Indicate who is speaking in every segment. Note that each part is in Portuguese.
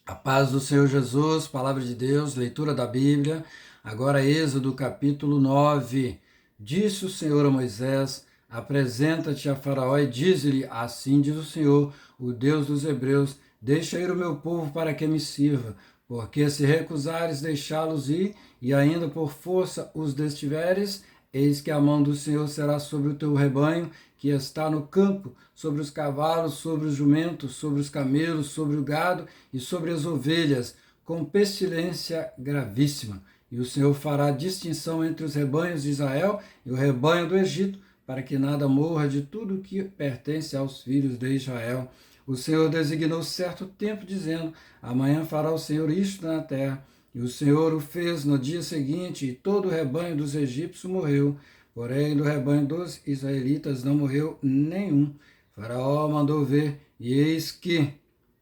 Speaker 1: A paz do Senhor Jesus, palavra de Deus, leitura da Bíblia. Agora Êxodo capítulo 9. Disse o Senhor a Moisés: apresenta-te a Faraó e dize-lhe: assim diz o Senhor, o Deus dos Hebreus, deixa ir o meu povo para que me sirva, porque se recusares deixá-los ir e ainda por força os destiveres, eis que a mão do Senhor será sobre o teu rebanho, que está no campo, sobre os cavalos, sobre os jumentos, sobre os camelos, sobre o gado e sobre as ovelhas, com pestilência gravíssima. E o Senhor fará distinção entre os rebanhos de Israel e o rebanho do Egito, para que nada morra de tudo que pertence aos filhos de Israel. O Senhor designou certo tempo, dizendo: amanhã fará o Senhor isto na terra. E o Senhor o fez no dia seguinte, e todo o rebanho dos egípcios morreu. Porém, do rebanho dos israelitas não morreu nenhum. Faraó mandou ver, e eis que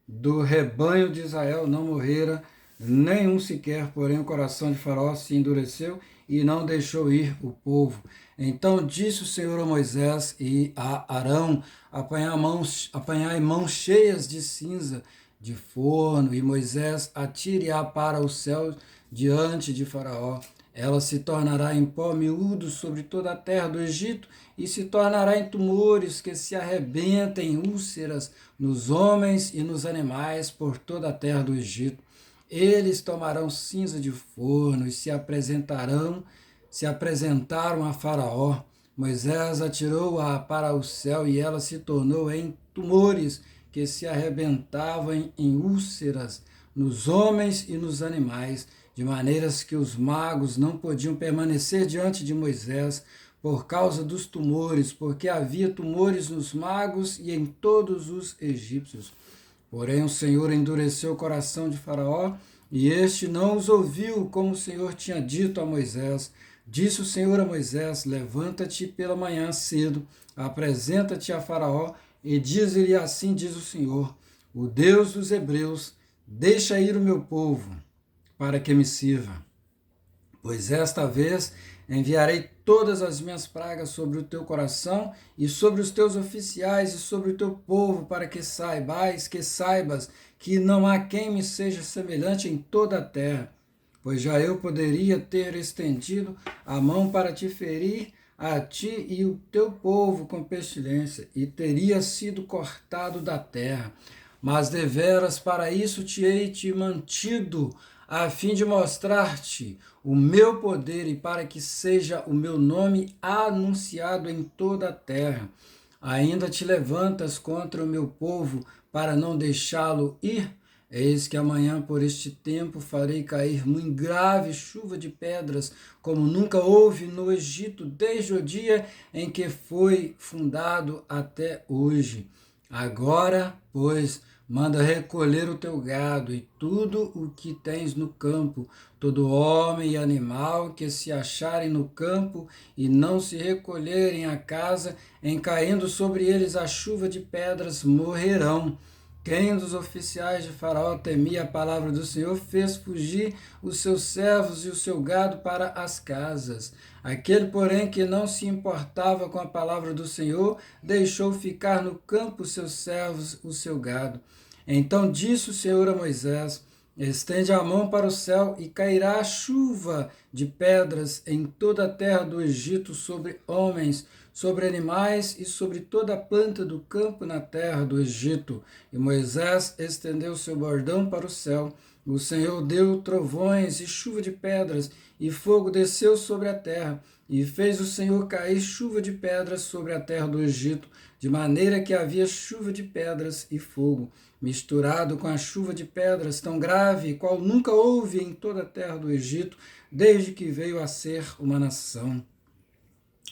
Speaker 1: do rebanho de Israel não morrera nenhum sequer, porém o coração de Faraó se endureceu e não deixou ir o povo. Então disse o Senhor a Moisés e a Arão: apanhai mãos cheias de cinza de forno, e Moisés atire-a para o céu diante de Faraó. Ela se tornará em pó miúdo sobre toda a terra do Egito e se tornará em tumores que se arrebentem em úlceras nos homens e nos animais por toda a terra do Egito. Eles tomarão cinza de forno e se apresentaram a Faraó. Moisés atirou-a para o céu e ela se tornou em tumores que se arrebentavam em úlceras nos homens e nos animais, de maneiras que os magos não podiam permanecer diante de Moisés por causa dos tumores, porque havia tumores nos magos e em todos os egípcios. Porém o Senhor endureceu o coração de Faraó, e este não os ouviu, como o Senhor tinha dito a Moisés. Disse o Senhor a Moisés: levanta-te pela manhã cedo, apresenta-te a Faraó, e diz-lhe: assim diz o Senhor, o Deus dos Hebreus, deixa ir o meu povo, para que me sirva. Pois esta vez enviarei todas as minhas pragas sobre o teu coração e sobre os teus oficiais e sobre o teu povo, para que saibas que não há quem me seja semelhante em toda a terra. Pois já eu poderia ter estendido a mão para te ferir, a ti e o teu povo com pestilência, e teria sido cortado da terra. Mas deveras para isso te hei te mantido, a fim de mostrar-te o meu poder e para que seja o meu nome anunciado em toda a terra. Ainda te levantas contra o meu povo para não deixá-lo ir? Eis que amanhã, por este tempo, farei cair muito grave chuva de pedras, como nunca houve no Egito, desde o dia em que foi fundado até hoje. Agora, pois, manda recolher o teu gado e tudo o que tens no campo, todo homem e animal que se acharem no campo e não se recolherem à casa, em caindo sobre eles a chuva de pedras, morrerão. Quem dos oficiais de Faraó temia a palavra do Senhor fez fugir os seus servos e o seu gado para as casas. Aquele, porém, que não se importava com a palavra do Senhor, deixou ficar no campo os seus servos, o seu gado. Então disse o Senhor a Moisés: estende a mão para o céu e cairá a chuva de pedras em toda a terra do Egito, sobre homens, sobre animais e sobre toda a planta do campo na terra do Egito. E Moisés estendeu seu bordão para o céu. O Senhor deu trovões e chuva de pedras, e fogo desceu sobre a terra. E fez o Senhor cair chuva de pedras sobre a terra do Egito, de maneira que havia chuva de pedras e fogo, misturado com a chuva de pedras, tão grave, qual nunca houve em toda a terra do Egito, desde que veio a ser uma nação.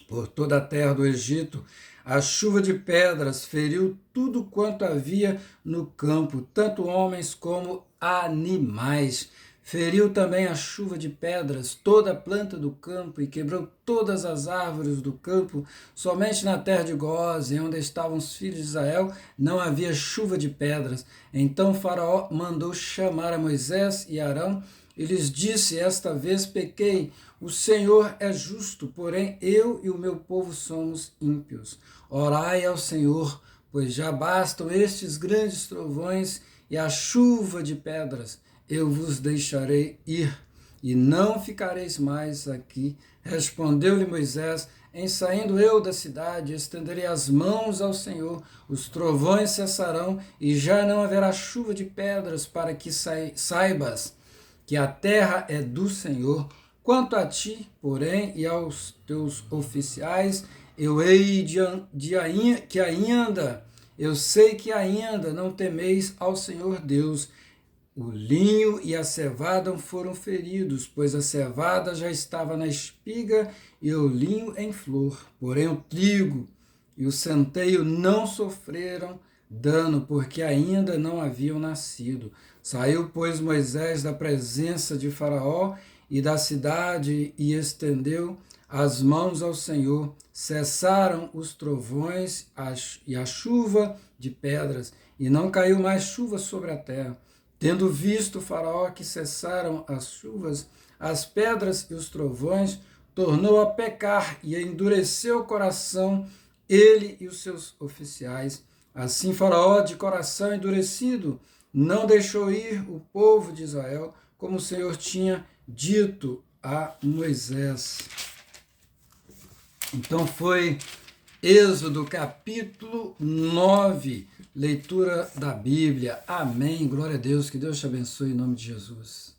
Speaker 1: Por toda a terra do Egito, a chuva de pedras feriu tudo quanto havia no campo, tanto homens como animais. Feriu também a chuva de pedras toda a planta do campo e quebrou todas as árvores do campo. Somente na terra de Gósen, onde estavam os filhos de Israel, não havia chuva de pedras. Então Faraó mandou chamar a Moisés e Arão e lhes disse: esta vez pequei, o Senhor é justo, porém eu e o meu povo somos ímpios. Orai ao Senhor, pois já bastam estes grandes trovões e a chuva de pedras, eu vos deixarei ir, e não ficareis mais aqui. Respondeu-lhe Moisés: em saindo eu da cidade, estenderei as mãos ao Senhor, os trovões cessarão, e já não haverá chuva de pedras, para que saibas que a terra é do Senhor. Quanto a ti, porém, e aos teus oficiais, eu hei eu sei que ainda não temeis ao Senhor Deus. O linho e a cevada foram feridos, pois a cevada já estava na espiga e o linho em flor. Porém o trigo e o centeio não sofreram dano, porque ainda não haviam nascido. Saiu, pois, Moisés da presença de Faraó e da cidade e estendeu as mãos ao Senhor. Cessaram os trovões e a chuva de pedras, e não caiu mais chuva sobre a terra. Tendo visto Faraó que cessaram as chuvas, as pedras e os trovões, tornou a pecar e endureceu o coração, ele e os seus oficiais. Assim Faraó, de coração endurecido, não deixou ir o povo de Israel, como o Senhor tinha dito a Moisés. Então foi Êxodo capítulo 9, leitura da Bíblia. Amém. Glória a Deus. Que Deus te abençoe em nome de Jesus.